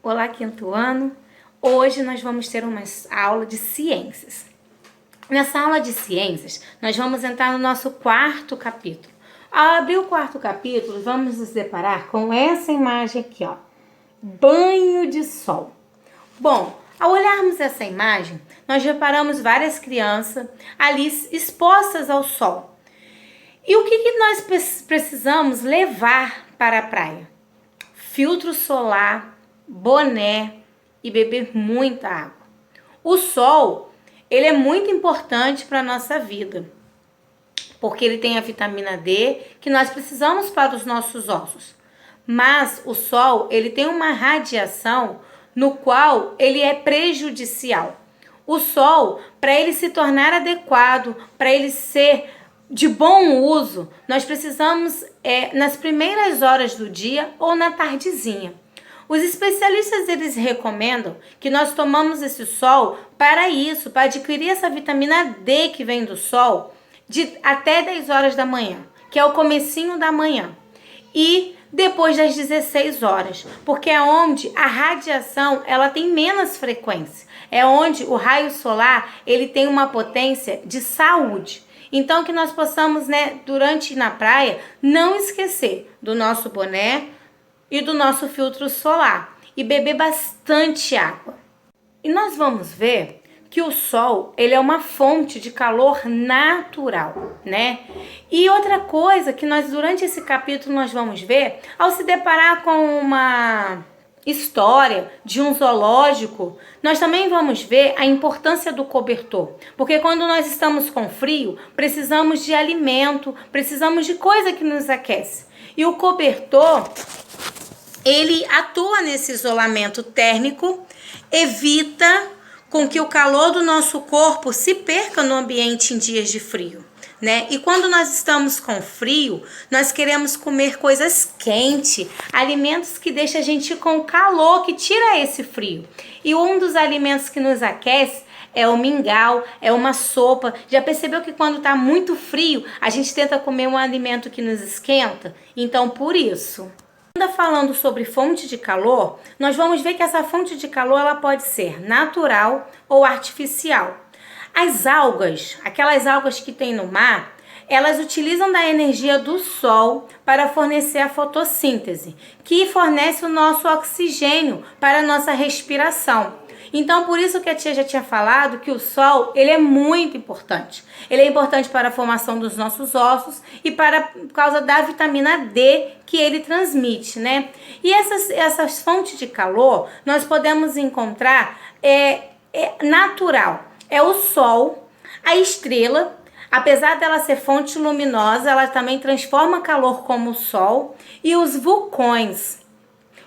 Olá, quinto ano! Hoje nós vamos ter uma aula de ciências. Nessa aula de ciências, nós vamos entrar no nosso quarto capítulo. Ao abrir o quarto capítulo, vamos nos deparar com essa imagem aqui, ó. Banho de sol. Bom, ao olharmos essa imagem, nós reparamos várias crianças ali expostas ao sol. E o que nós precisamos levar para a praia? Filtro solar, boné e beber muita água. O sol, ele é muito importante para a nossa vida, porque ele tem a vitamina D que nós precisamos para os nossos ossos. Mas o sol, ele tem uma radiação no qual ele é prejudicial. O sol, para ele se tornar adequado, para ele ser de bom uso, nós precisamos nas primeiras horas do dia ou na tardezinha. Os especialistas, eles recomendam que nós tomamos esse sol para isso, para adquirir essa vitamina D que vem do sol até 10 horas da manhã, que é o comecinho da manhã, e depois das 16 horas, porque é onde a radiação ela tem menos frequência, é onde o raio solar ele tem uma potência de saúde. Então que nós possamos, durante na praia, não esquecer do nosso boné e do nosso filtro solar e beber bastante água. E nós vamos ver que o sol, ele é uma fonte de calor natural, né? E outra coisa que nós durante esse capítulo nós vamos ver, ao se deparar com uma história de um zoológico, nós também vamos ver a importância do cobertor, porque quando nós estamos com frio, precisamos de alimento, precisamos de coisa que nos aquece. E o cobertor, ele atua nesse isolamento térmico, evita com que o calor do nosso corpo se perca no ambiente em dias de frio, né? E quando nós estamos com frio, nós queremos comer coisas quentes, alimentos que deixam a gente com calor, que tira esse frio. E um dos alimentos que nos aquece é o mingau, é uma sopa. Já percebeu que quando está muito frio, a gente tenta comer um alimento que nos esquenta? Então, por isso, ainda falando sobre fonte de calor, nós vamos ver que essa fonte de calor ela pode ser natural ou artificial. As algas, aquelas algas que tem no mar, elas utilizam da energia do sol para fornecer a fotossíntese, que fornece o nosso oxigênio para a nossa respiração. Então, por isso que a tia já tinha falado que o sol, ele é muito importante. Ele é importante para a formação dos nossos ossos e por causa da vitamina D que ele transmite, né? E essas fontes de calor, nós podemos encontrar natural. É o sol, a estrela, apesar dela ser fonte luminosa, ela também transforma calor como o sol, e os vulcões.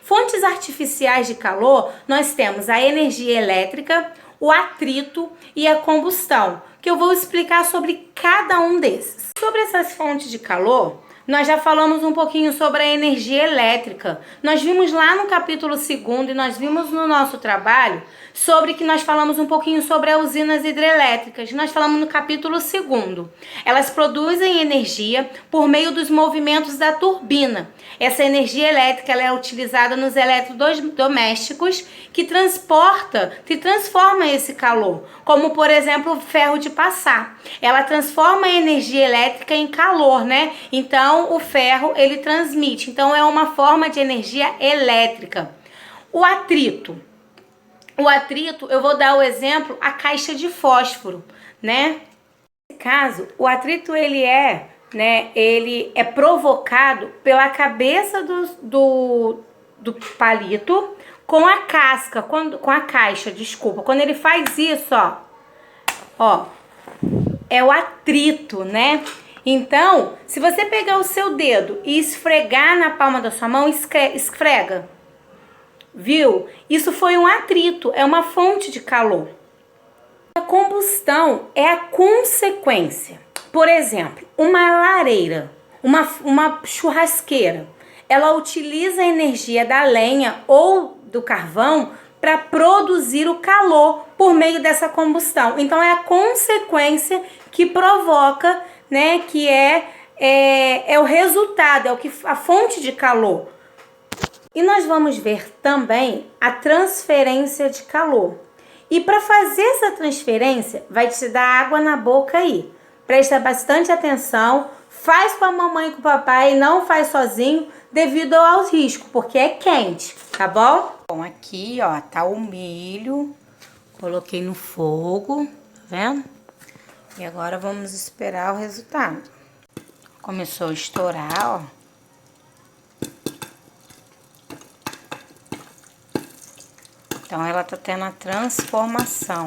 Fontes artificiais de calor, nós temos a energia elétrica, o atrito e a combustão, que eu vou explicar sobre cada um desses. Sobre essas fontes de calor, nós já falamos um pouquinho sobre a energia elétrica. Nós vimos lá no capítulo 2º e nós vimos no nosso trabalho sobre que nós falamos um pouquinho sobre as usinas hidrelétricas. Nós falamos no capítulo 2º. Elas produzem energia por meio dos movimentos da turbina. Essa energia elétrica ela é utilizada nos eletrodomésticos que transforma esse calor, como por exemplo o ferro de passar. Ela transforma a energia elétrica em calor, né? Então o ferro ele transmite. Então é uma forma de energia elétrica. O atrito, eu vou dar o exemplo, a caixa de fósforo, né? Nesse caso, o atrito ele é provocado pela cabeça do palito com a casca, com a caixa, desculpa. Quando ele faz isso, ó, é o atrito, né? Então, se você pegar o seu dedo e esfregar na palma da sua mão, esfrega. Viu? Isso foi um atrito, é uma fonte de calor. A combustão é a consequência. Por exemplo, uma lareira, uma churrasqueira, ela utiliza a energia da lenha ou do carvão para produzir o calor por meio dessa combustão. Então, é a consequência que provoca, né, que é o resultado, a fonte de calor. E nós vamos ver também a transferência de calor. E para fazer essa transferência, vai te dar água na boca aí. Presta bastante atenção, faz com a mamãe e com o papai, não faz sozinho, devido ao risco, porque é quente, tá bom? Bom, aqui, ó, tá o milho, coloquei no fogo, tá vendo? E agora vamos esperar o resultado. Começou a estourar, ó. Então, ela tá tendo a transformação.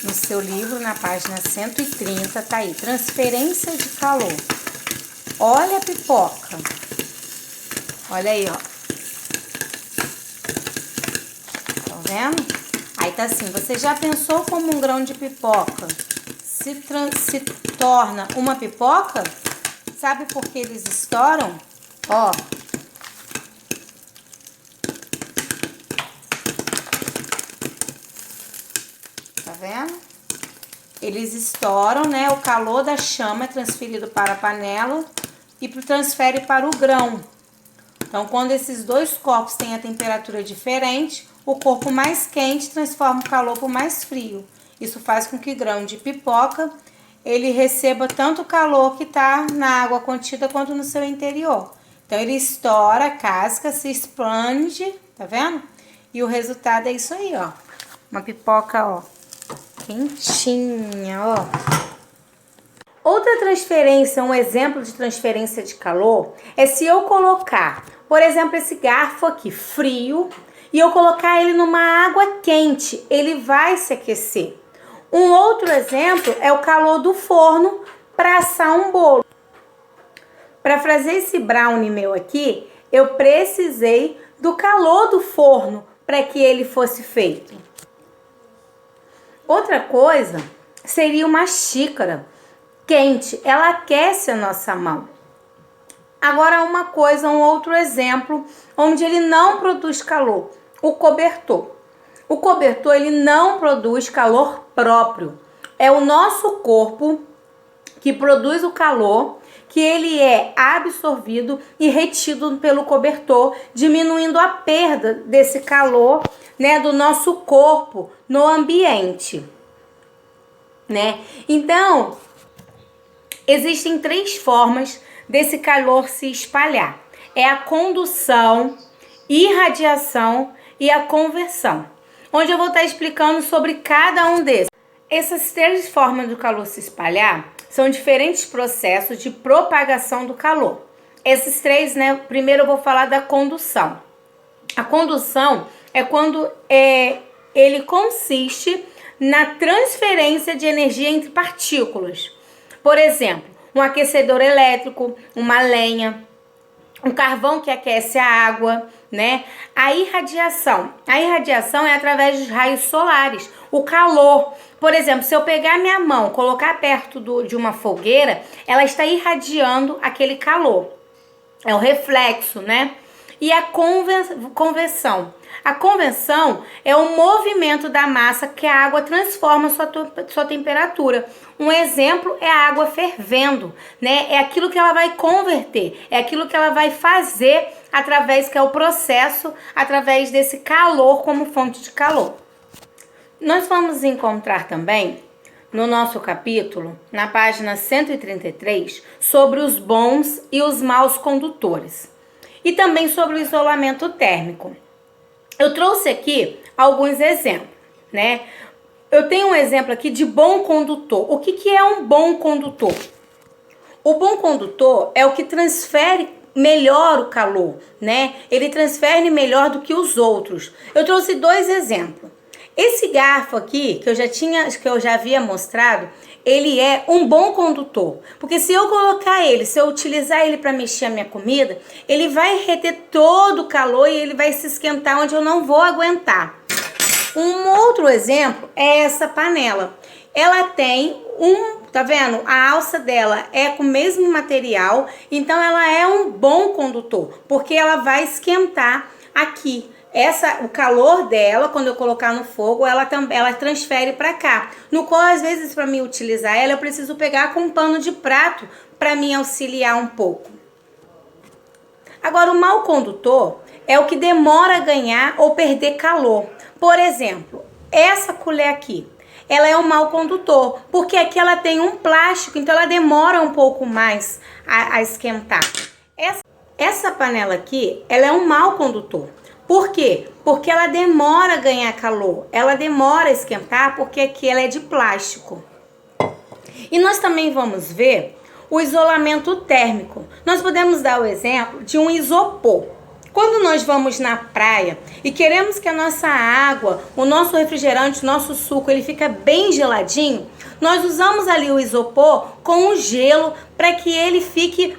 No seu livro, na página 130, tá aí, transferência de calor. Olha a pipoca. Olha aí, ó. Tá vendo? Aí tá assim, você já pensou como um grão de pipoca se torna uma pipoca? Sabe por que eles estouram? Ó. Tá vendo? Eles estouram, né? O calor da chama é transferido para a panela e transfere para o grão. Então, quando esses dois corpos têm a temperatura diferente, o corpo mais quente transforma o calor para o mais frio. Isso faz com que o grão de pipoca ele receba tanto o calor que está na água contida quanto no seu interior. Então, ele estoura a casca, se expande, tá vendo? E o resultado é isso aí, ó. Uma pipoca, ó, quentinha, ó. Outra transferência, um exemplo de transferência de calor, é se eu colocar, por exemplo, esse garfo aqui frio e eu colocar ele numa água quente, ele vai se aquecer. Um outro exemplo é o calor do forno para assar um bolo. Para fazer esse brownie meu aqui, eu precisei do calor do forno para que ele fosse feito. Outra coisa seria uma xícara quente, ela aquece a nossa mão. Agora uma coisa, um outro exemplo, onde ele não produz calor, o cobertor. O cobertor, ele não produz calor próprio. É o nosso corpo que produz o calor, que ele é absorvido e retido pelo cobertor, diminuindo a perda desse calor, né, do nosso corpo no ambiente, né? Então, existem 3 formas desse calor se espalhar. É a condução, irradiação e a conversão, onde eu vou estar explicando sobre cada um desses. Essas 3 formas do calor se espalhar são diferentes processos de propagação do calor. Esses 3, né? Primeiro eu vou falar da condução. A condução é quando ele consiste na transferência de energia entre partículas. Por exemplo, um aquecedor elétrico, uma lenha, um carvão que aquece a água, né? A irradiação é através dos raios solares. O calor, por exemplo, se eu pegar minha mão, colocar perto de uma fogueira, ela está irradiando aquele calor. É o reflexo, né? E a conversão. A conversão é o movimento da massa que a água transforma sua temperatura. Um exemplo é a água fervendo, né? É aquilo que ela vai converter, é aquilo que ela vai fazer através, que é o processo, através desse calor como fonte de calor. Nós vamos encontrar também no nosso capítulo, na página 133, sobre os bons e os maus condutores. E também sobre o isolamento térmico. Eu trouxe aqui alguns exemplos, né? Eu tenho um exemplo aqui de bom condutor. O que é um bom condutor? O bom condutor é o que transfere melhor o calor, né? Ele transfere melhor do que os outros. Eu trouxe 2 exemplos. Esse garfo aqui, que eu já havia mostrado, ele é um bom condutor. Porque se eu colocar ele, se eu utilizar ele para mexer a minha comida, ele vai reter todo o calor e ele vai se esquentar onde eu não vou aguentar. Um outro exemplo é essa panela. Ela tem tá vendo? A alça dela é com o mesmo material, então ela é um bom condutor, porque ela vai esquentar aqui. O calor dela, quando eu colocar no fogo, ela transfere para cá. No qual, às vezes, para mim utilizar ela, eu preciso pegar com um pano de prato para me auxiliar um pouco. Agora, o mau condutor é o que demora a ganhar ou perder calor. Por exemplo, essa colher aqui, ela é um mau condutor, porque aqui ela tem um plástico, então ela demora um pouco mais a esquentar. Essa panela aqui, ela é um mau condutor. Por quê? Porque ela demora a ganhar calor, ela demora a esquentar, porque aqui ela é de plástico. E nós também vamos ver o isolamento térmico. Nós podemos dar o exemplo de um isopor. Quando nós vamos na praia e queremos que a nossa água, o nosso refrigerante, o nosso suco, ele fica bem geladinho, nós usamos ali o isopor com o gelo para que ele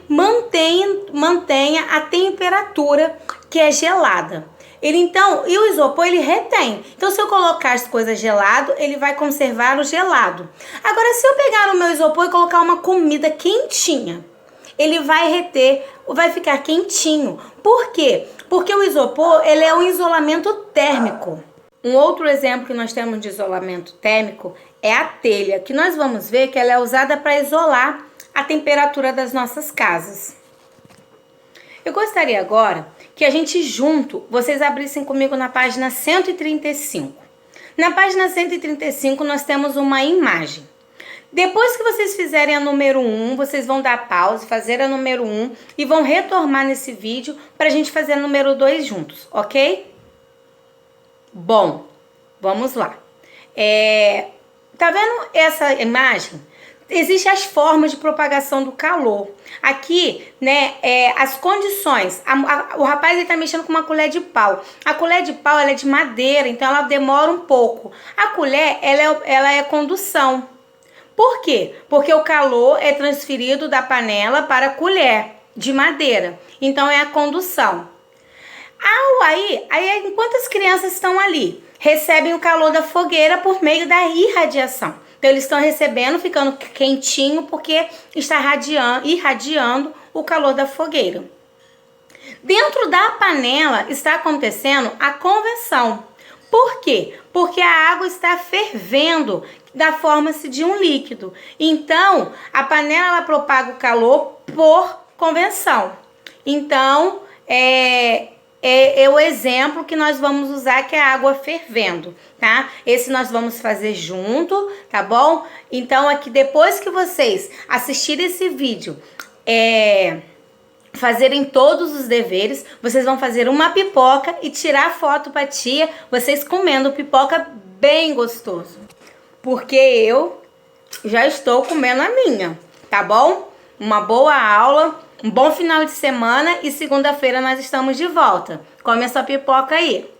mantenha a temperatura que é gelada. E o isopor ele retém. Então, se eu colocar as coisas gelado, ele vai conservar o gelado. Agora, se eu pegar o meu isopor e colocar uma comida quentinha, ele vai reter, vai ficar quentinho. Por quê? Porque o isopor, ele é um isolamento térmico. Um outro exemplo que nós temos de isolamento térmico é a telha, que nós vamos ver que ela é usada para isolar a temperatura das nossas casas. Eu gostaria agora que a gente junto, vocês abrissem comigo na página 135. Na página 135 nós temos uma imagem. Depois que vocês fizerem a número 1, vocês vão dar pausa, fazer a número 1 e vão retornar nesse vídeo para a gente fazer a número 2 juntos, ok? Bom, vamos lá. Tá vendo essa imagem? Existem as formas de propagação do calor. Aqui, né, as condições. O rapaz está mexendo com uma colher de pau. A colher de pau ela é de madeira, então ela demora um pouco. A colher ela é condução. Por quê? Porque o calor é transferido da panela para a colher de madeira. Então é a condução. Aí enquanto as crianças estão ali, recebem o calor da fogueira por meio da irradiação. Então, eles estão recebendo, ficando quentinho, porque está irradiando o calor da fogueira. Dentro da panela está acontecendo a conversão. Por quê? Porque a água está fervendo da forma-se de um líquido. Então, a panela ela propaga o calor por conversão. Então, é o exemplo que nós vamos usar, que é a água fervendo, tá? Esse nós vamos fazer junto, tá bom? Então, aqui depois que vocês assistirem esse vídeo, fazerem todos os deveres, vocês vão fazer uma pipoca e tirar foto pra tia, vocês comendo pipoca bem gostoso. Porque eu já estou comendo a minha, tá bom? Uma boa aula, um bom final de semana e segunda-feira nós estamos de volta. Come essa pipoca aí.